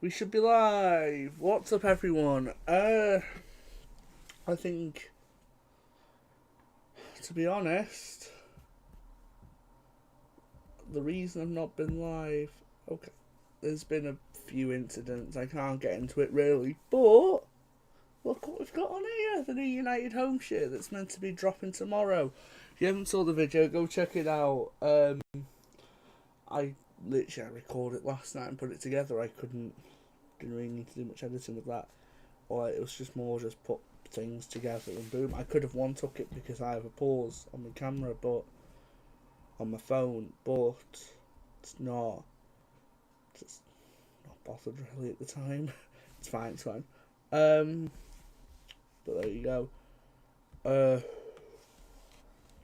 We should be live. What's up, everyone? I think, to be honest, the reason I've not been live, okay, there's been a few incidents. I can't get into it really, but look what we've got on here: the new United Home shirt that's meant to be dropping tomorrow. If you haven't saw the video, go check it out. I literally recorded it last night and put it together. I didn't really need to do much editing with that. Or it was just more just put things together and boom. I could have one took it because I have a pause on my camera, but on my phone, but it's not. It's not bothered really at the time. It's fine. It's fine. But there you go.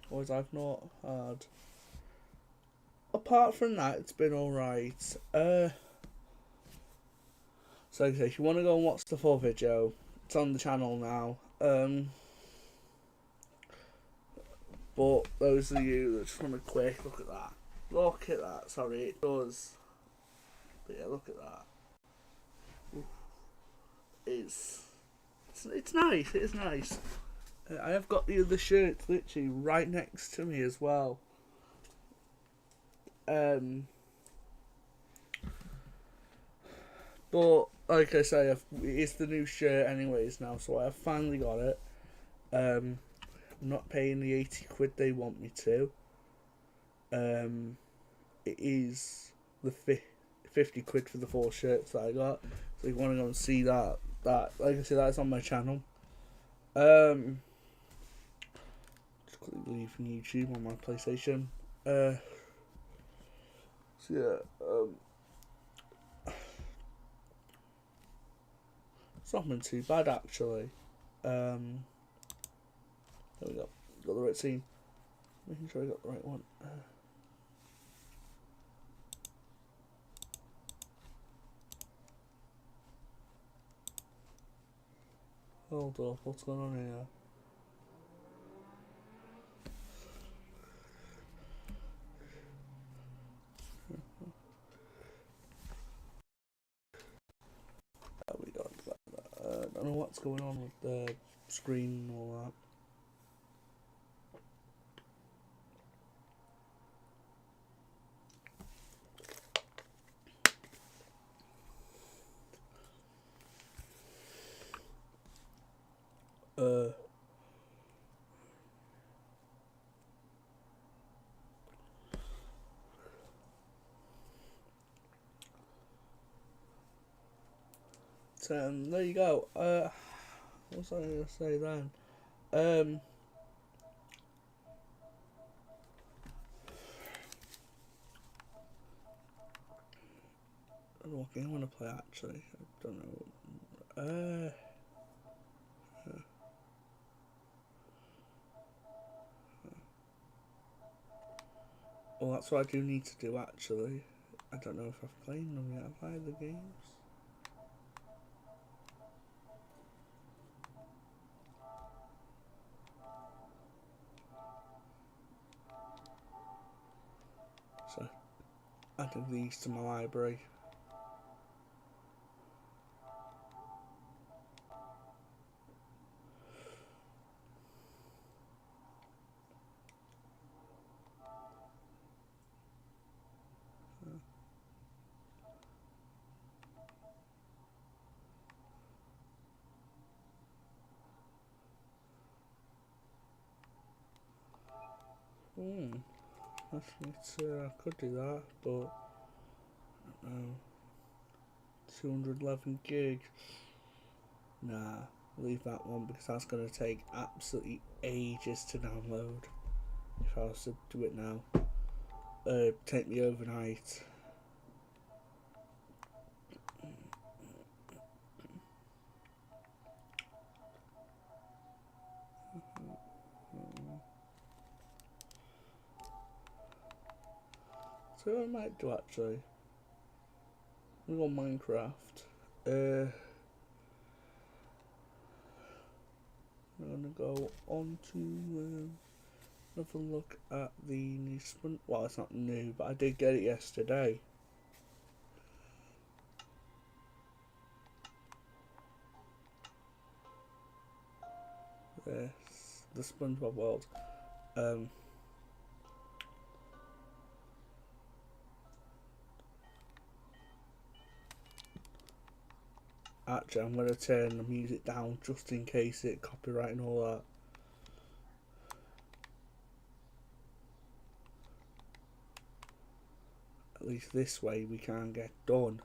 What I've not had. Apart from that, it's been alright. So if you want to go and watch the full video, it's on the channel now. But those of you that just want a quick look at that. Look at that. Sorry, it does. But yeah, look at that. It's nice. It is nice. I have got the other shirt literally right next to me as well. But like I say, it's the new shirt anyways now, so I've finally got it. I'm not paying the 80 quid they want me to. It is the 50 quid for the 4 shirts that I got. So if you want to go and see that like I said, that's on my channel. Just quickly leaving YouTube on my PlayStation. So yeah, it's not been too bad actually. There we go. Got the right scene. Making sure I got the right one. Hold up, what's going on here? Oh, we got that. I don't know what's going on with the screen and all that. So, there you go. What was I going to say then? I don't know what game I want to play actually. I don't know. Well, that's what I do need to do actually. I don't know if I've played them yet. Have I, the games? So, adding these to my library. I could do that, but I don't know. 211 gig. Nah, leave that one because that's going to take absolutely ages to download. If I was to do it now, take me overnight. So I might do actually. We got Minecraft. I'm gonna go on to have a look at the new sprint. Well, it's not new, but I did get it yesterday. this. The SpongeBob world. Actually, I'm going to turn the music down just in case it copyright and all that. At least this way we can get done.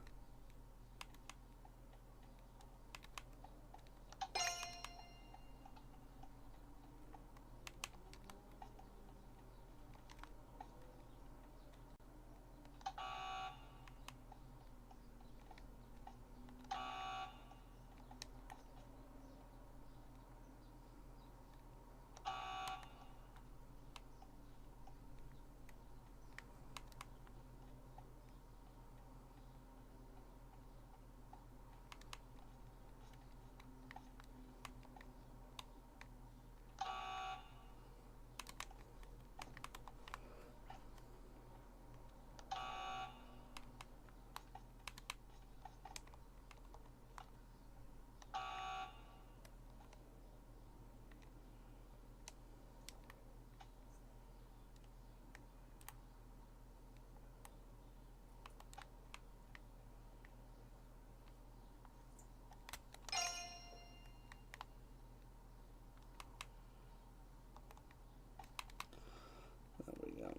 There we go.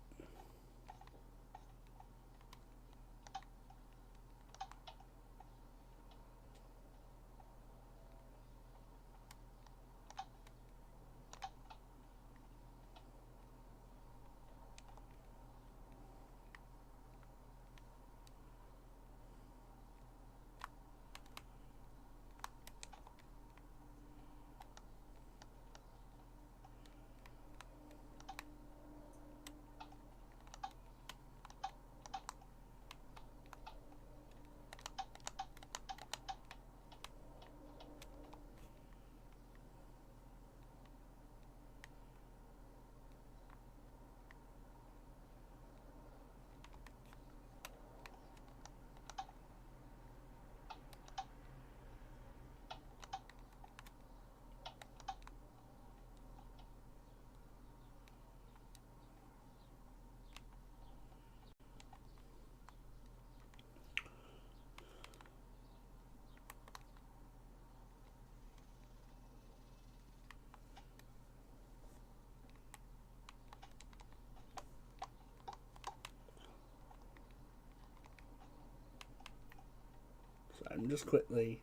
So I'm just quickly.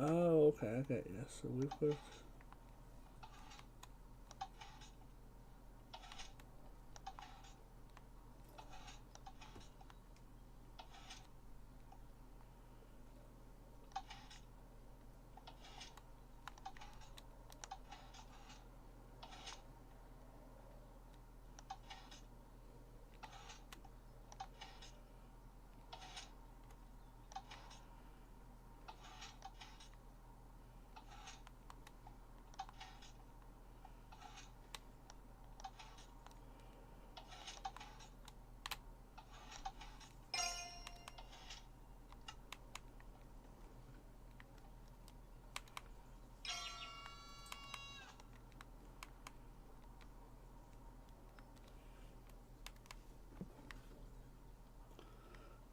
Oh, okay, okay, yeah, so we've got.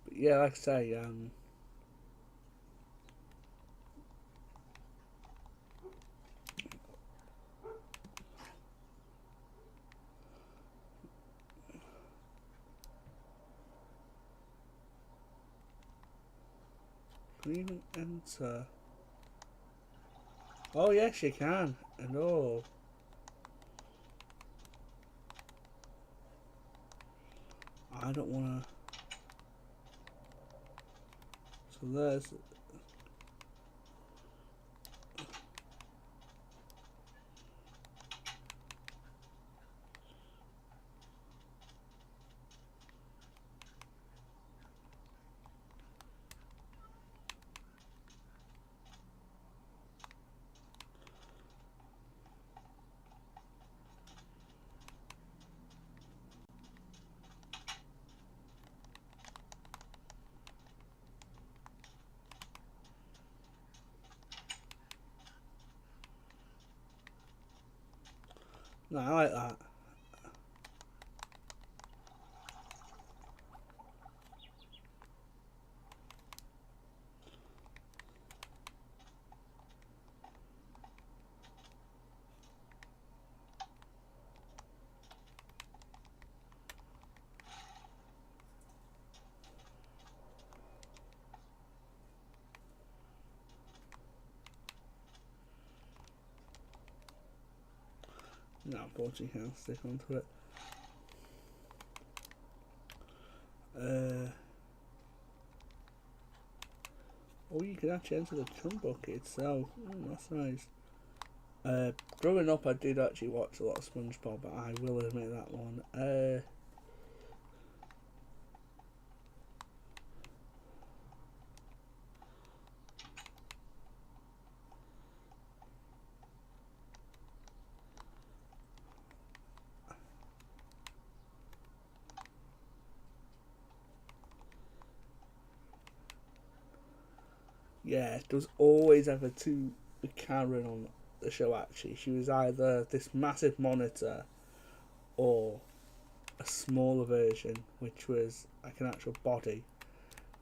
But yeah, like I say, can you even enter? Oh yes, you can. And oh, I don't wanna. So there's. No, I like that. No, unfortunately, can't stick onto it. Oh, you can actually enter the chum bucket itself. That's nice. Growing up, I did actually watch a lot of SpongeBob, but I will admit that one. Yeah, there was always ever two Karen on the show. Actually, she was either this massive monitor or a smaller version, which was like an actual body.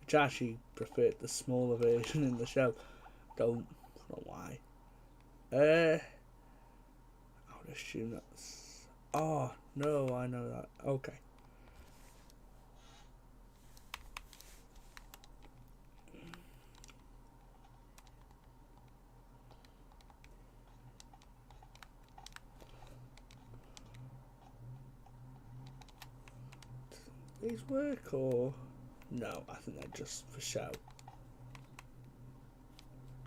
Which I actually preferred the smaller version in the show. Don't know why. I would assume that's. Oh no, I know that. Okay. These work or no? I think they're just for show.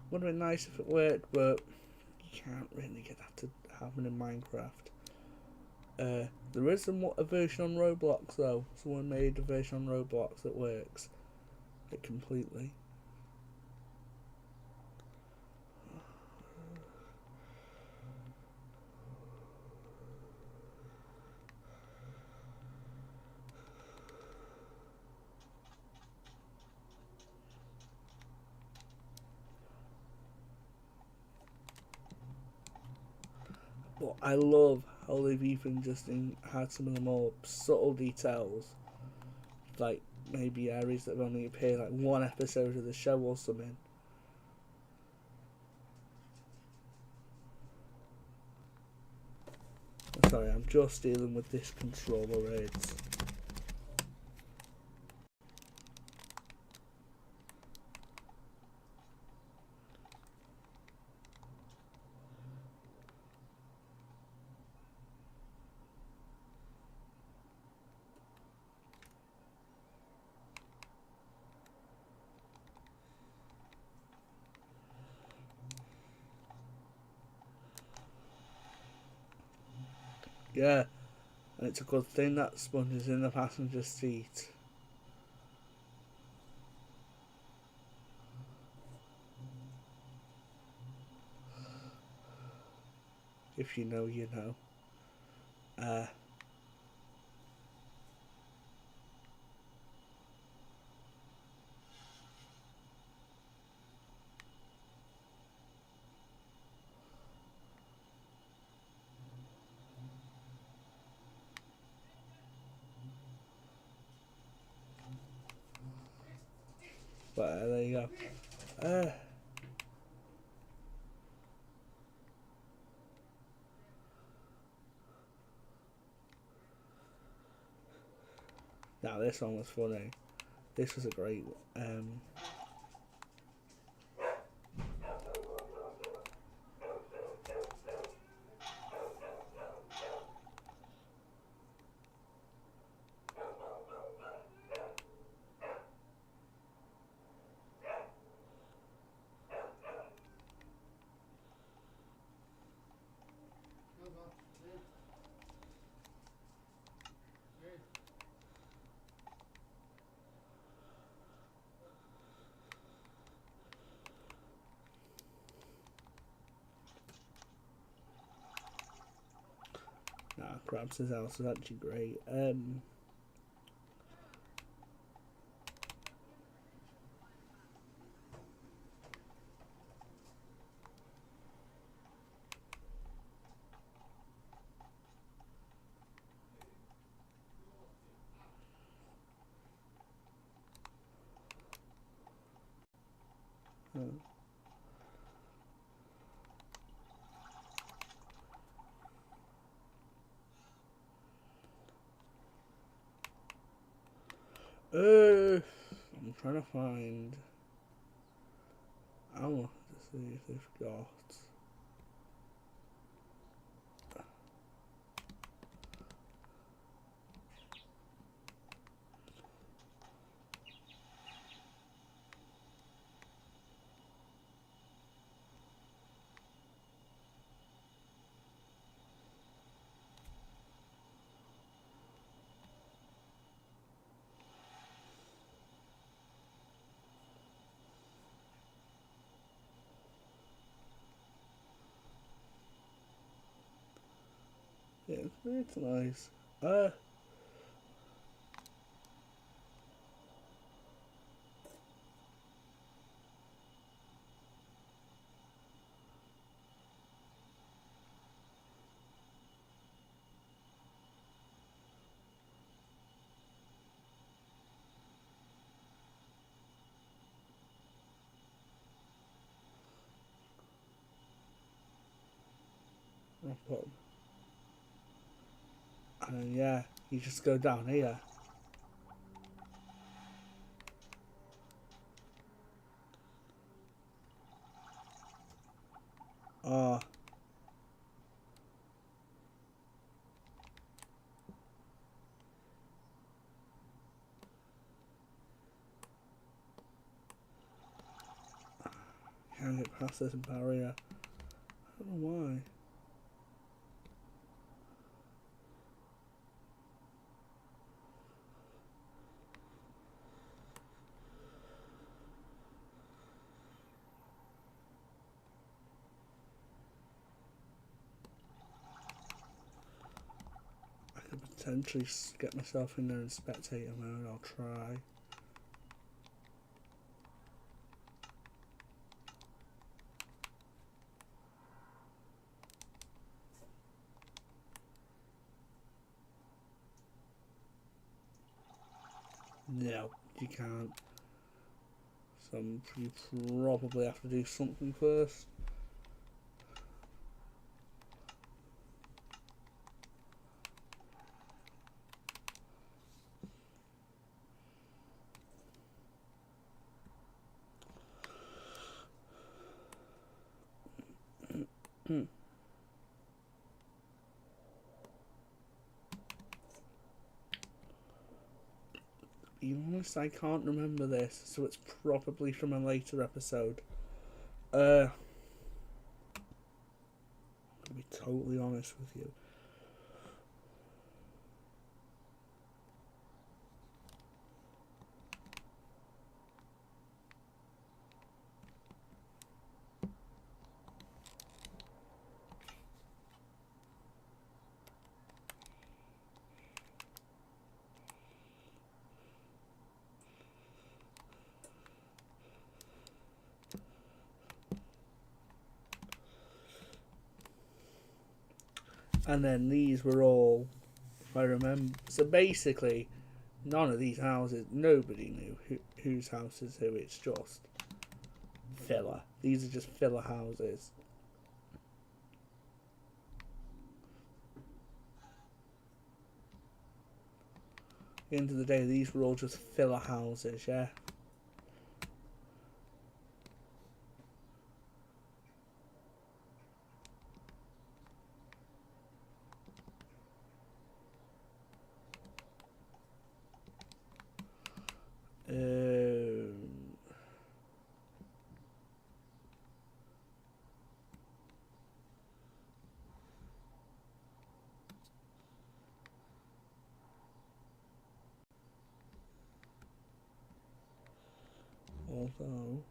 Would have been nice if it worked, but you can't really get that to happen in Minecraft. There is a version on Roblox though. Someone made a version on Roblox that works like completely. But I love how they've even just had some of the more subtle details, like maybe areas that have only appeared like one episode of the show or something. Sorry, I'm just dealing with this controller raids. Yeah, and it's a good thing that Sponge is in the passenger seat. If you know, you know. But there you go. Now this one was funny. This was a great. Krabs' house is actually great. I'm trying to find. I want to see if they've got. Yeah, it's nice. And yeah, you just go down here. Oh, can't get past this barrier. I don't know why. I could potentially get myself in there in spectator mode. I'll try. No, you can't. So you probably have to do something first. Be honest, I can't remember this, so it's probably from a later episode. To be totally honest with you. And then these were all, if I remember. So basically, none of these houses, nobody knew whose house is who. It's just filler. These are just filler houses. At the end of the day, these were all just filler houses, yeah. Although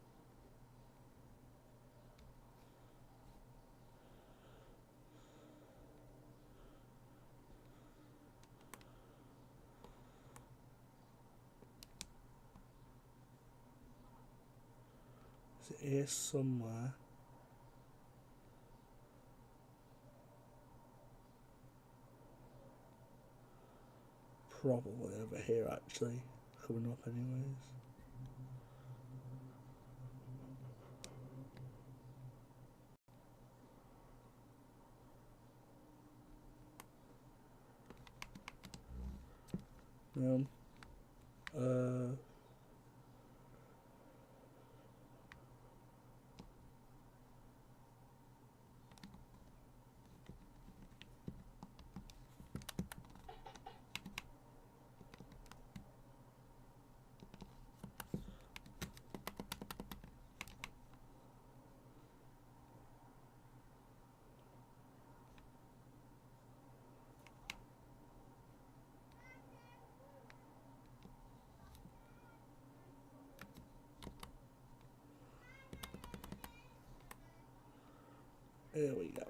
it is somewhere. Probably over here, actually. Coming up, anyways. No. Here we go.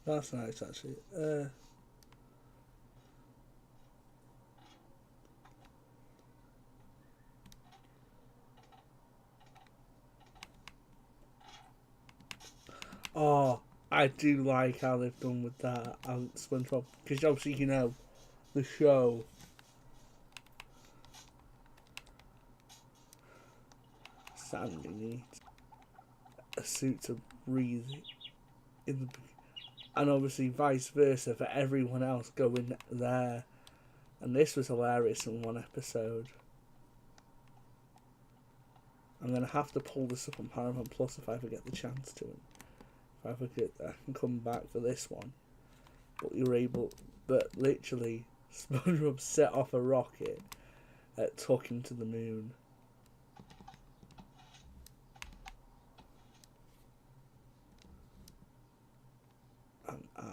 That's nice, actually. Oh, I do like how they've done with that SpongeBob, because obviously, you know, the show. Sandy needs a suit to breathe in the, and obviously vice versa for everyone else going there. And this was hilarious in one episode. I'm gonna have to pull this up on Paramount Plus if I ever get the chance to. If I ever get, I can come back for this one. But you're able, but literally, SpongeBob set off a rocket that took him to the moon.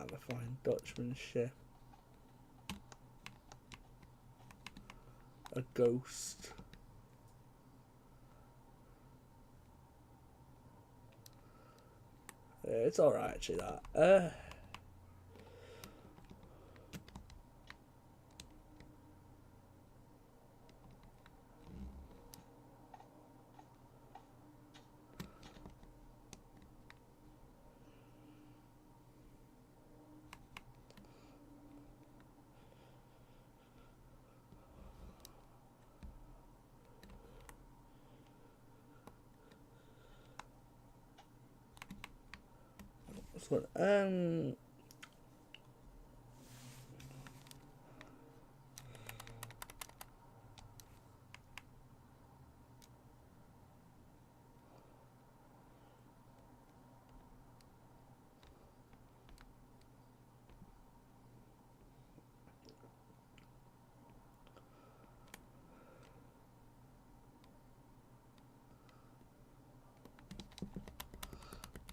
The Flying Dutchman ship. A ghost. Yeah, it's alright actually, that. What?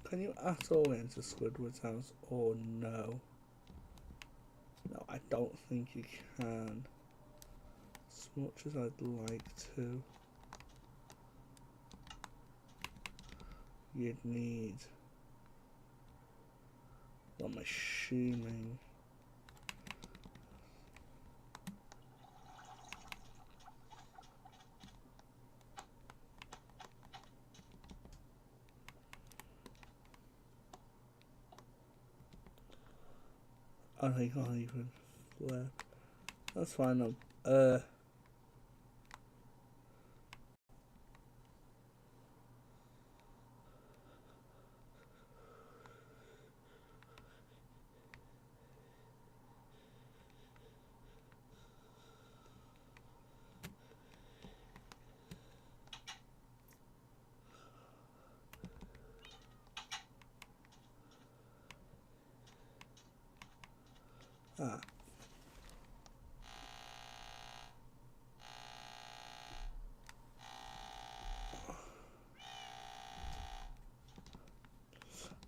Can you at all get into Squidward's house or no? No, I don't think you can. As much as I'd like to. You'd need, I'm assuming, I think I'll even flip. That's fine. Ah.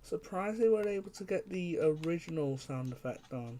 Surprised they weren't able to get the original sound effect on.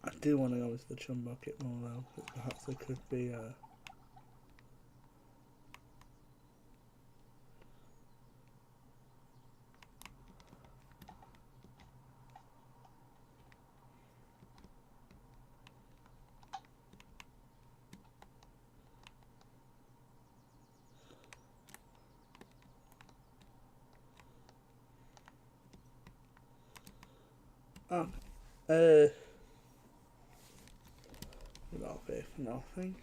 I do want to go into the chum bucket more though, because perhaps there could be a Okay. That'll be for nothing.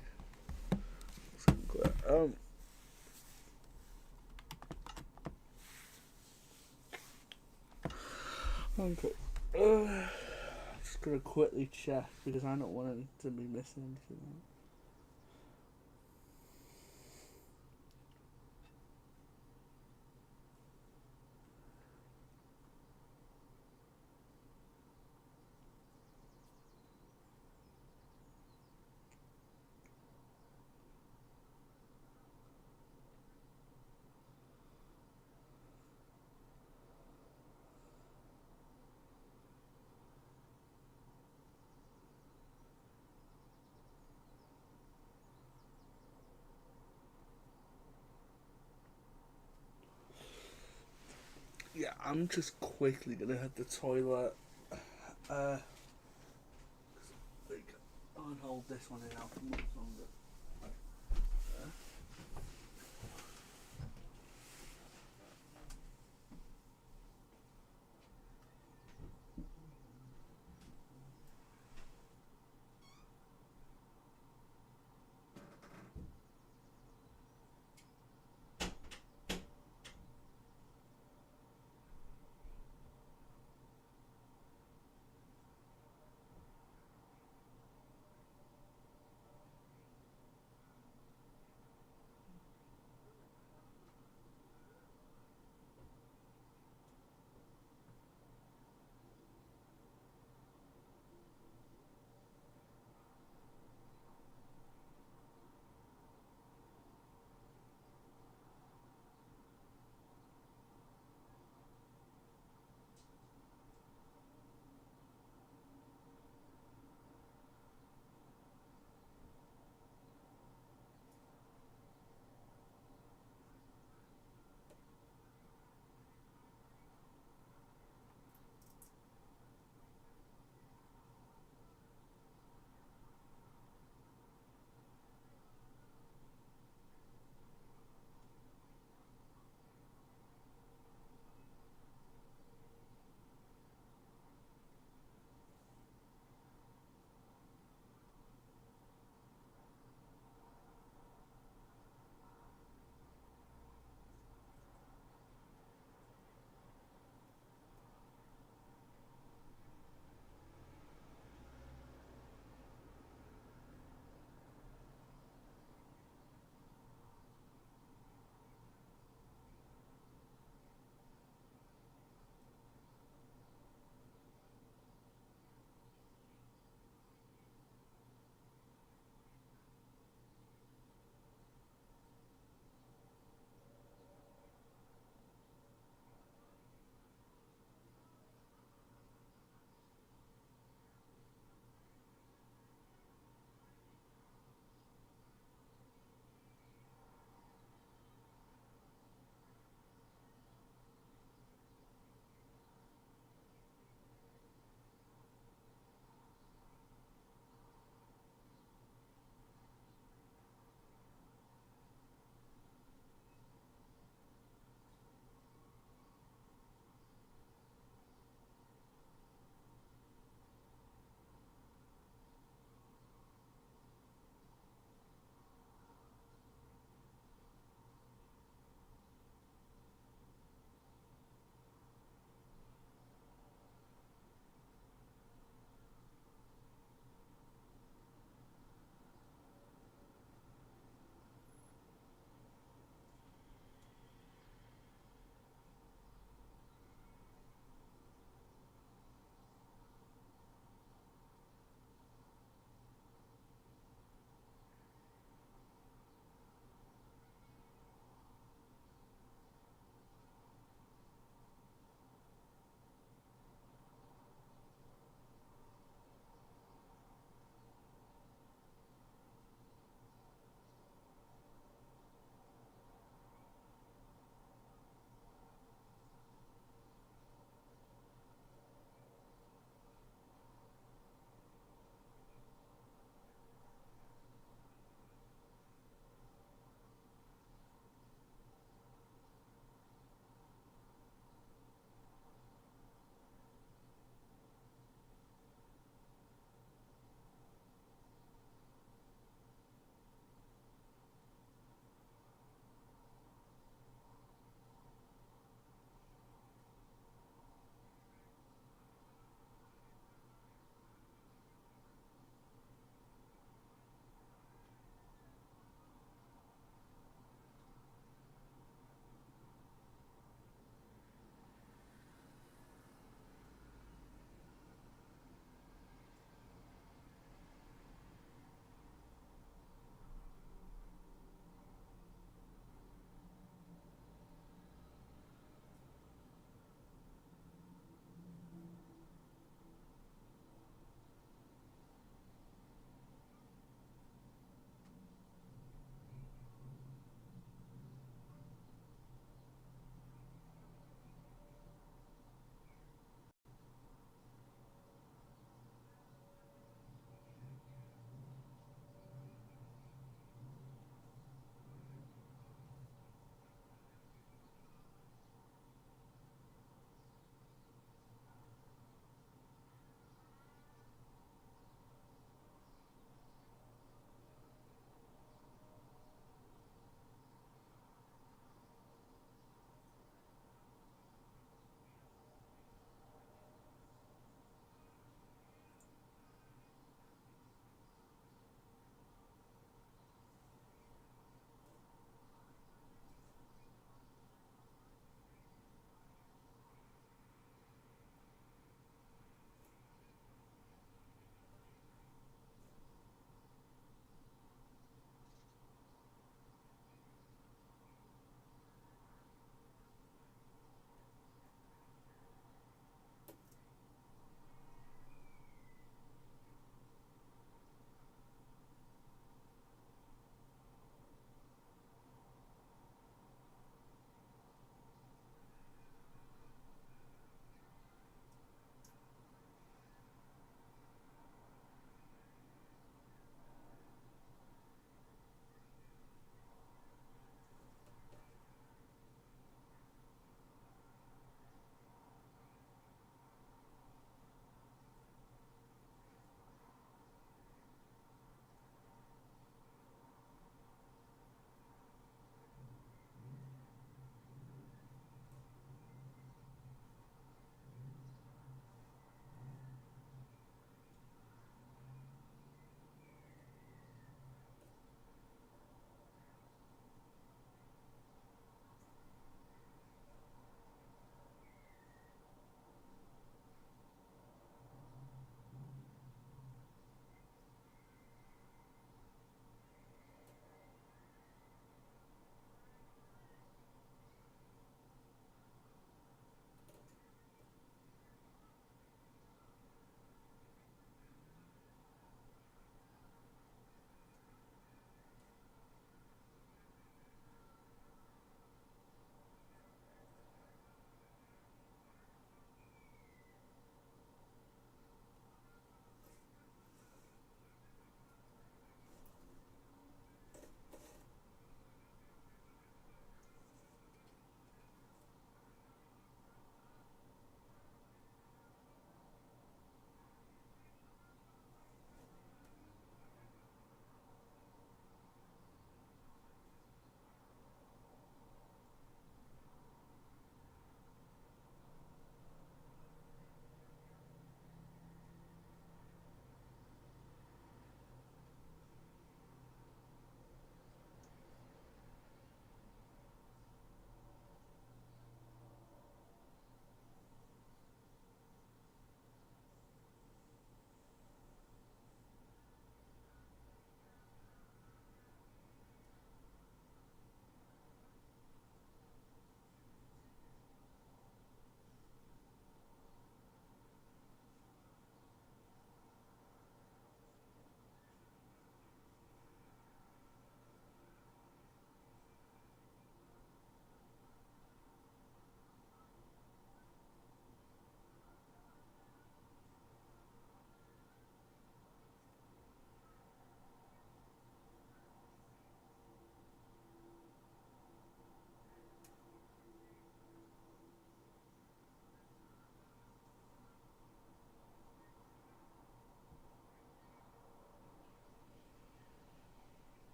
Okay. Just gonna quickly check because I don't want it to be missing anything. Yeah, I'm just quickly gonna hit the toilet. Uh, I'll hold this one in out for much longer.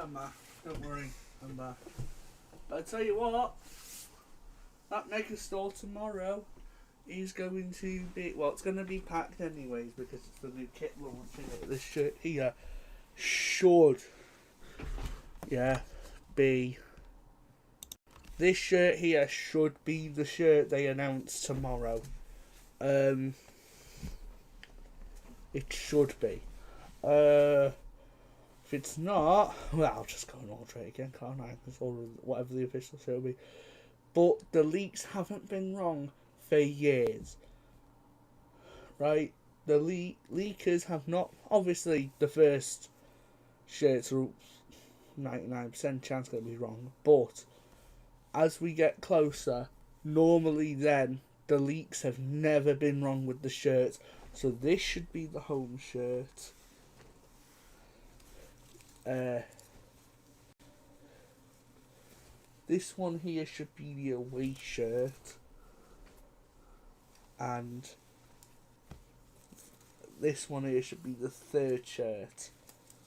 I'm back. Don't worry, I'm back. But I tell you what, that mega store tomorrow is going to be, well, it's going to be packed anyways because it's the new kit launch, isn't it? This shirt here should, be. This shirt here should be the shirt they announce tomorrow. It should be. If it's not, well, I'll just go and order it again, can't I? Because whatever the official show will be. But the leaks haven't been wrong for years. Right? The leakers have not. Obviously, the first shirts are 99% chance going to be wrong. But as we get closer, normally then, the leaks have never been wrong with the shirts. So this should be the home shirt. This one here should be the away shirt. And this one here should be the third shirt.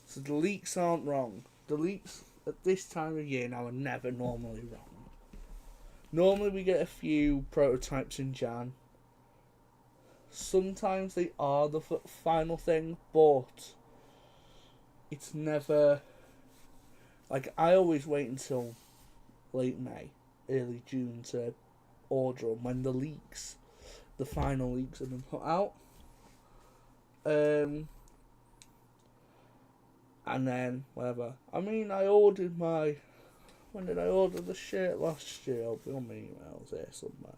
So the leaks aren't wrong. The leaks at this time of year now are never normally wrong. Normally we get a few prototypes in Jan. Sometimes they are the final thing, but it's never... Like, I always wait until late May, early June to order them when the final leaks have been put out. And then, whatever. I mean, I ordered my... When did I order the shirt last year? I'll be on my emails here somewhere.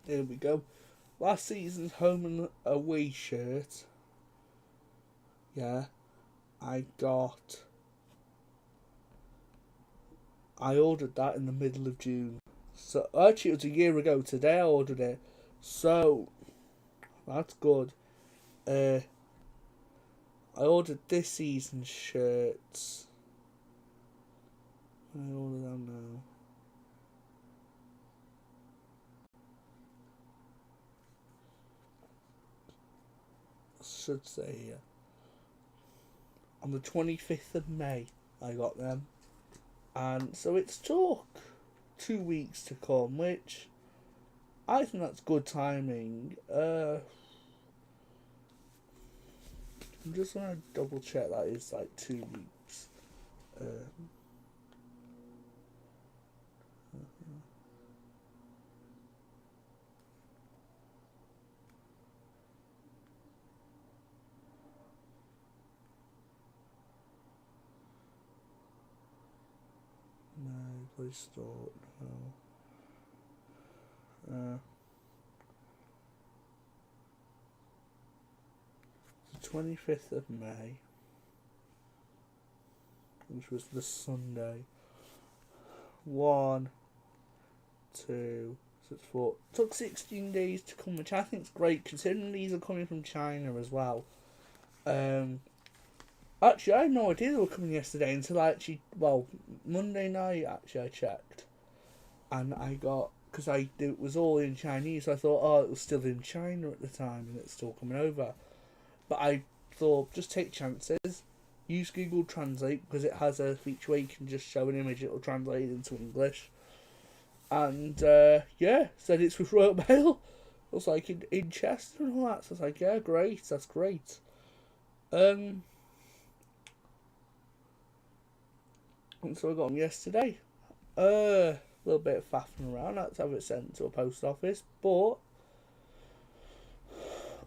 Here we go. Last season's home and away shirt. Yeah. I ordered that in the middle of June. So actually it was a year ago today I ordered it. So that's good. I ordered this season's shirts. I order them now. Should say here. On the 25th of May, I got them. And so it's took 2 weeks to come, which I think that's good timing. I'm just going to double check that is like 2 weeks. No, please start. No. The 25th of May, which was the Sunday. 1, 2, 6, 4. Took 16 days to come, which I think is great considering these are coming from China as well. Actually, I had no idea they were coming yesterday until Monday night, actually, I checked. And I got, because it was all in Chinese, so I thought, it was still in China at the time and it's still coming over. But I thought, just take chances. Use Google Translate, because it has a feature where you can just show an image, it'll translate it into English. And, said it's with Royal Mail. I was like, in Chester and all that. So I was like, yeah, great, that's great. And so I got them yesterday. A little bit of faffing around. I had to have it sent to a post office, but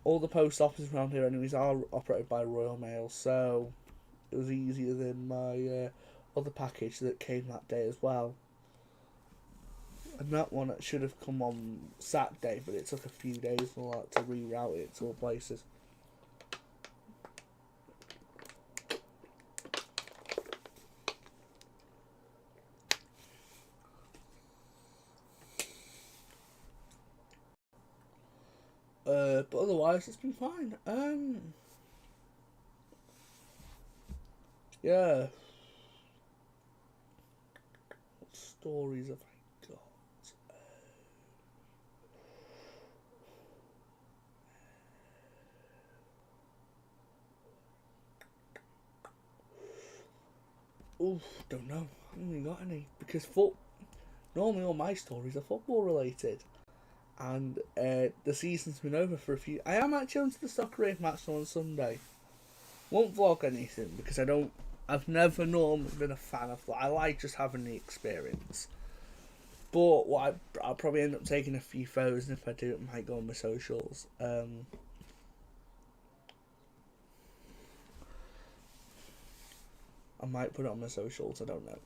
all the post offices around here, anyways, are operated by Royal Mail, so it was easier than my other package that came that day as well. And that one it should have come on Saturday, but it took a few days for that to reroute it to all places. But otherwise, it's been fine. Yeah. What stories have I got? Oof, don't know. I haven't really got any because normally all my stories are football related, and the season's been over for a few. I am actually on to the Soccer Rave match on Sunday. Won't vlog anything because I've never normally been a fan of that. I like just having the experience. But I'll probably end up taking a few photos, and if I do, it might go on my socials. I might put it on my socials. I don't know.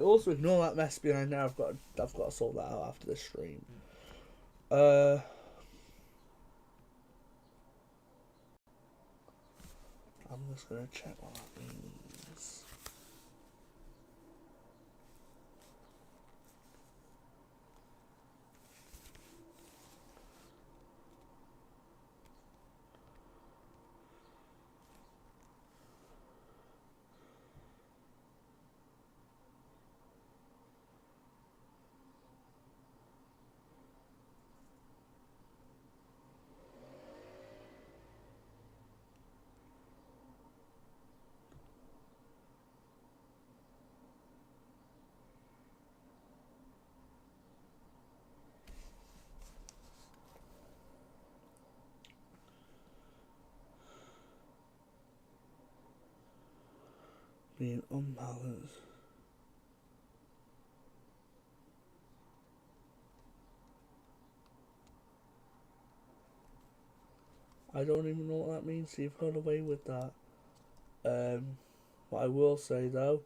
Also, ignore that mess behind there. I've got to sort that out after the stream. I'm just gonna check what that means. Being unbalanced. I don't even know what that means, so you've got away with that. What I will say though,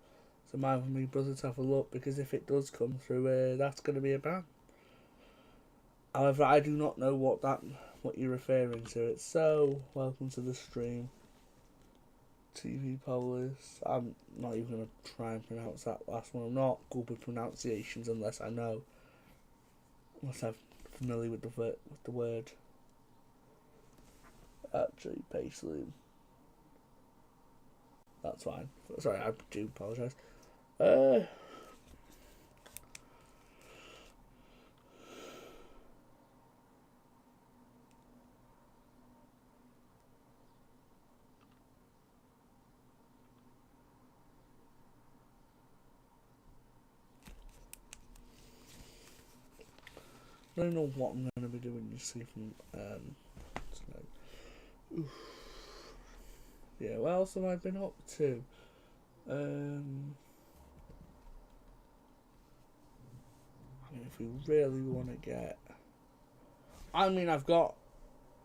it's a mind for me brother to have a look, because if it does come through, that's going to be a ban. However, I do not know what you're referring to. It's so welcome to the stream. TV Polis. I'm not even going to try and pronounce that last one. I'm not good with pronunciations unless I'm familiar with the word. Actually, Paisley. That's fine. Sorry, I do apologise. I don't know what I'm going to be doing this evening. Tonight. Oof. Yeah, what else have I been up to? I mean, if we really want to get... I mean, I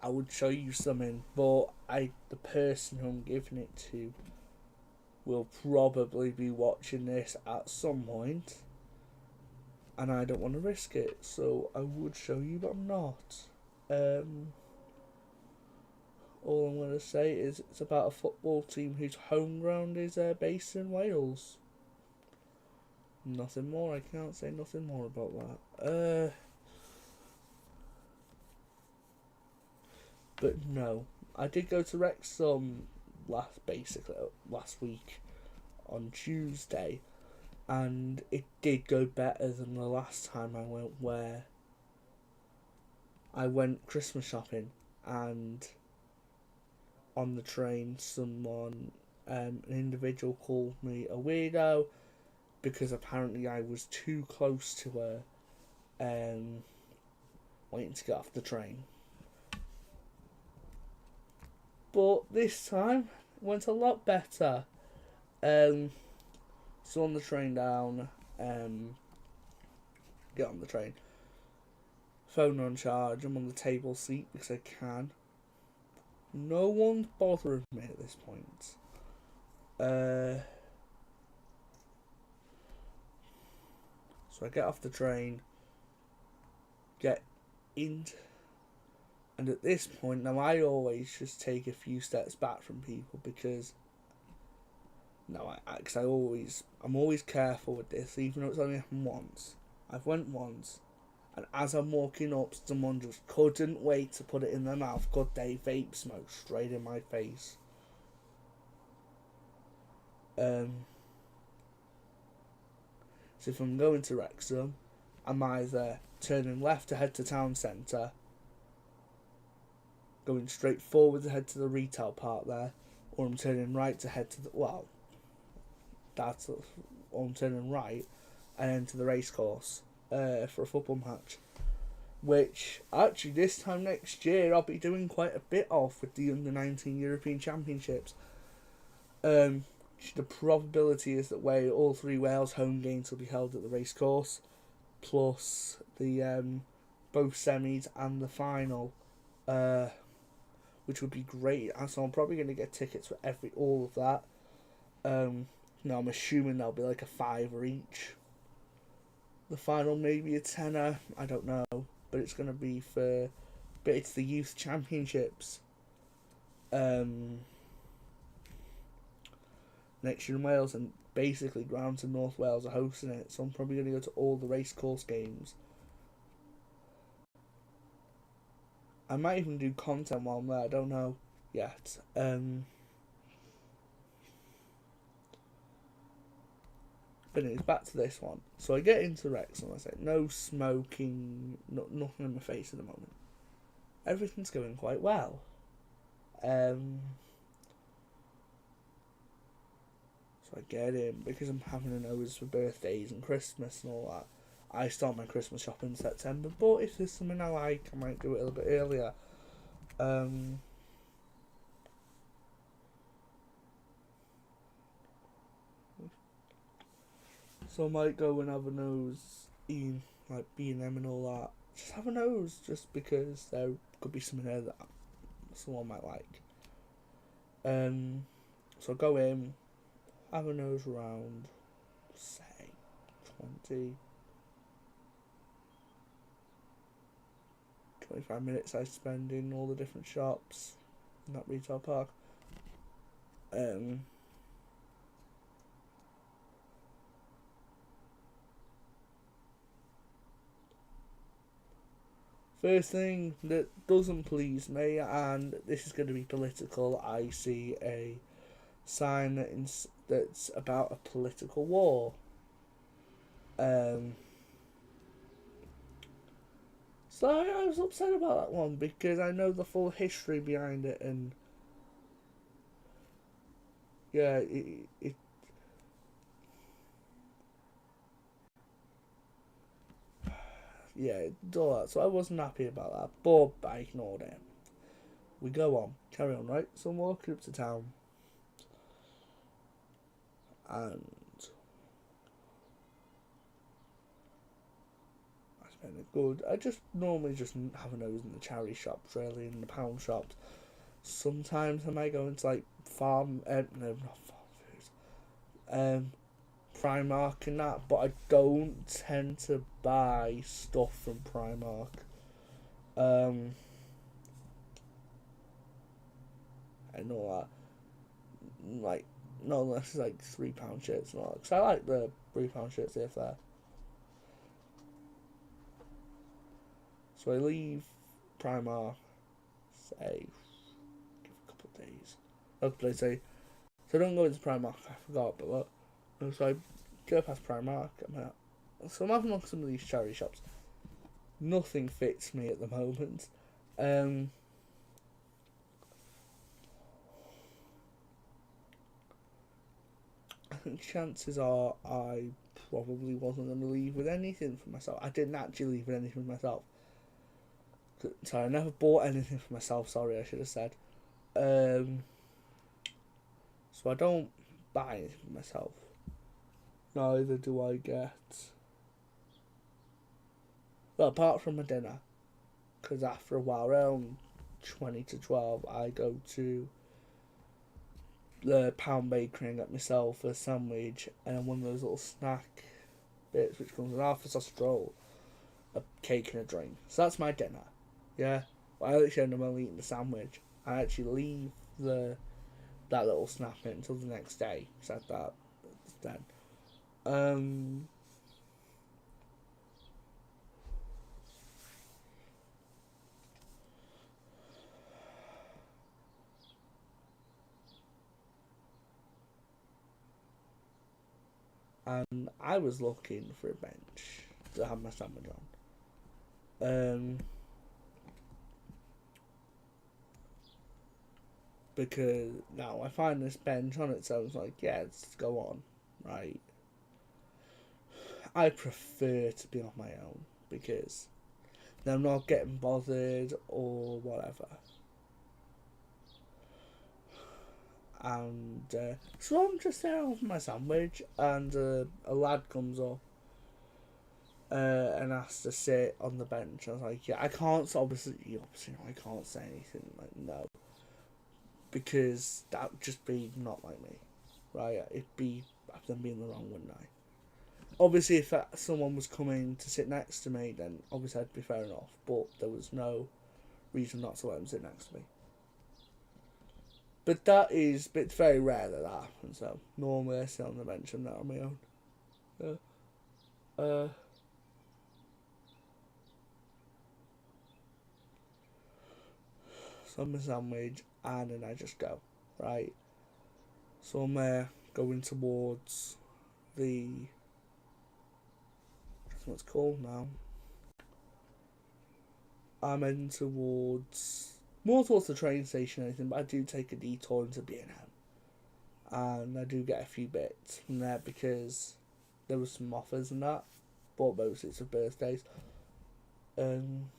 would show you something, but the person who I'm giving it to will probably be watching this at some point, and I don't want to risk it, so I would show you, but I'm not. All I'm going to say is it's about a football team whose home ground is based in Wales. Nothing more. I can't say nothing more about that. But no, I did go to Wrexham last week on Tuesday, and it did go better than the last time I went, where I went Christmas shopping, and on the train an individual called me a weirdo because apparently I was too close to her waiting to get off the train. But this time it went a lot better. So on the train down, get on the train, phone on charge, I'm on the table seat because I can. No one's bothering me at this point. So I get off the train, get into. And at this point, now I always just take a few steps back from people because no, I'm always careful with this, even though it's only happened once. I've went once, and as I'm walking up, someone just couldn't wait to put it in their mouth. Good day, vape smoke straight in my face. So if I'm going to Wrexham, I'm either turning left to head to town centre, going straight forward to head to the retail part there, or I'm turning right to head to the or I'm turning right and then to the racecourse for a football match, which actually this time next year I'll be doing quite a bit of with the under-19 European Championships. The probability is that all three Wales home games will be held at the racecourse, plus the both semis and the final, which would be great. So I'm probably going to get tickets for all of that. No, I'm assuming they'll be like a $5 each. The final maybe a tenner, I don't know, but it's going to be but it's the youth championships. Next year in Wales, and basically Grounds in North Wales are hosting it, so I'm probably going to go to all the racecourse games. I might even do content while I'm there, I don't know yet. But anyways, back to this one. So I get into Wrexham, I say, no smoking, nothing in my face at the moment. Everything's going quite well. So I get in, because I'm having a nose for birthdays and Christmas and all that. I start my Christmas shopping in September, but if there's something I like, I might do it a little bit earlier. So I might go and have a nose in like B&M and all that. Just have a nose, just because there could be something there that someone might like. So I go in, have a nose around, say 25 minutes I spend in all the different shops in that retail park. First thing that doesn't please me, and this is going to be political, I see a sign that's about a political war. So I was upset about that one because I know the full history behind it, and yeah, it yeah, it all that. So I wasn't happy about that, but I ignored it. We go on, carry on, right? So I'm walking up to town, and I spend a good. I just normally just have a nose in the charity shops, really, in the pound shops. Sometimes I might go into like not farm foods, Primark and that, but I don't tend to buy stuff from Primark. And all that, like, not unless it's like £3 shirts and all that, because I like the £3 shirts if there. So I leave Primark, say, give a couple of days. Okay, say, so I don't go into Primark, I forgot, but what? So I go past Primark, so I'm having a look at some of these charity shops. Nothing fits me at the moment. I think chances are I probably wasn't going to leave with anything for myself. I didn't actually leave with anything for myself. Sorry, I never bought anything for myself, sorry, I should have said. So I don't buy anything for myself. Neither do I get... Well, apart from my dinner. Because after a while, around 20 to 12, I go to the Pound Bakery and get myself a sandwich and one of those little snack bits which comes with half a sausage roll. a cake and a drink. So that's my dinner. Yeah. But I actually end up only eating the sandwich. I actually leave that little snap in until the next day. So that then. Um, and I was looking for a bench to have my sandwich on. Because now I find this bench on its own, it's like, yeah, let's go on, right? I prefer to be on my own because then I'm not getting bothered or whatever. And so I'm just there with my sandwich, and a lad comes up and asks to sit on the bench. I was like, yeah, I can't. So obviously, I can't say anything like no, because that would just be not like me, right? It'd be them being the wrong, wouldn't I? Obviously, if someone was coming to sit next to me, then obviously I'd be fair enough. But there was no reason not to let them sit next to me. But it's very rare that happens. So normally I sit on the bench and not on my own. Uh, so I'm a sandwich, and then I just go right. So I'm going towards the what's called now. I'm heading towards more towards the train station or anything, but I do take a detour into B&M, and I do get a few bits from there because there was some offers and that. Bought mostly for birthdays. Um,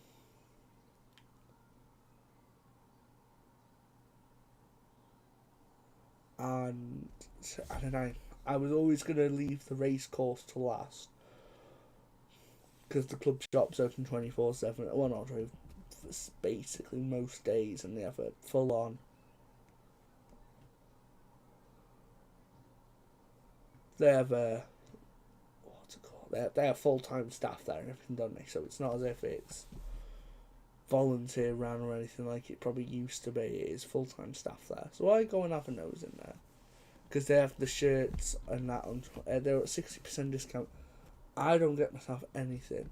and I don't know. I was always gonna leave the race course to last because the club shop's open 24/7. Well, not true. It's basically most days, and they have a full on. They have a what's it called? They have full time staff there and everything, don't they? So it's not as if it's volunteer run or anything like it probably used to be. It is full time staff there. So I go and have a nose in there because they have the shirts and that on. They're at 60% discount. I don't get myself anything,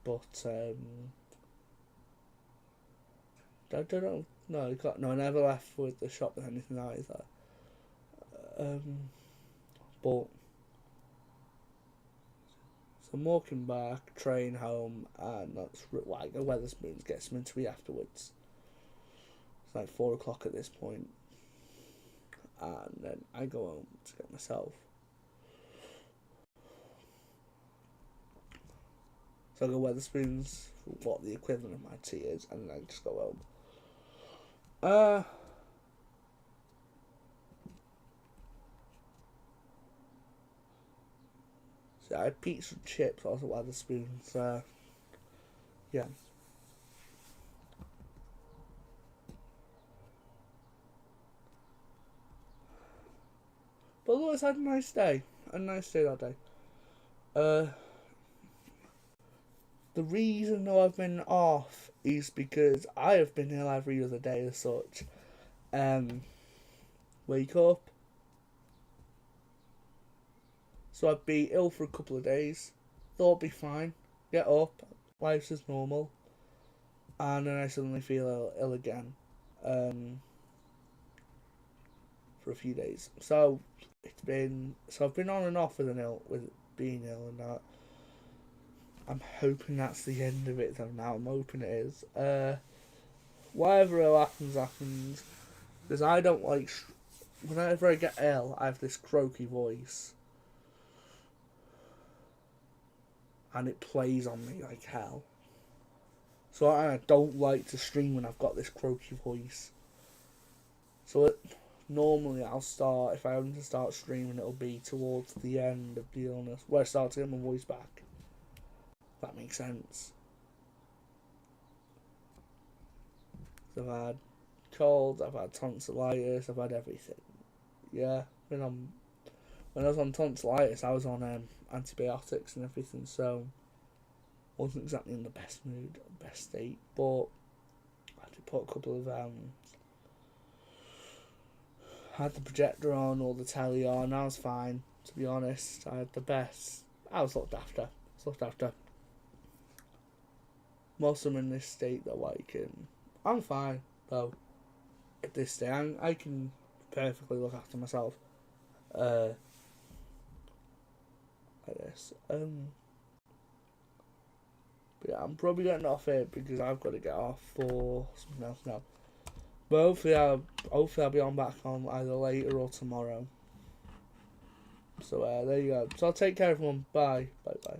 but I don't know. No, I never left with the shop with anything either. But so I'm walking back, train home, and that's like the Weatherspoons get something to eat afterwards. It's like 4 o'clock at this point, and then I go home to get myself. So I go Weatherspoons for what the equivalent of my tea is, and then I just go home. So I had pizza and chips also at Weatherspoons. Yeah. But otherwise, I had a nice day. A nice day that day. Uh, the reason I've been off is because I have been ill every other day as such. Wake up. So I'd be ill for a couple of days. Thought I'd be fine. Get up. Life's as normal. And then I suddenly feel ill again. For a few days. So I've been on and off with being ill and that. I'm hoping that's the end of it though now. I'm hoping it is. Whatever happens. Because I don't like. Whenever I get ill, I have this croaky voice. And it plays on me like hell. So I don't like to stream when I've got this croaky voice. So normally I'll start, if I want to start streaming, it'll be towards the end of the illness, where I start to get my voice back. That makes sense. So I've had cold, I've had tonsillitis, I've had everything. Yeah, when I was on tonsillitis, I was on antibiotics and everything. So wasn't exactly in the best mood, best state, but I did put a couple of had the projector on or the telly on. I was fine, to be honest. I had the best. I was looked after. Most of them in this state though, I'm fine though. At this state, I can perfectly look after myself. Like this. But yeah, I'm probably getting off here because I've got to get off for something else now. But hopefully I'll be on back on either later or tomorrow. So there you go. So I'll take care, everyone. Bye. Bye.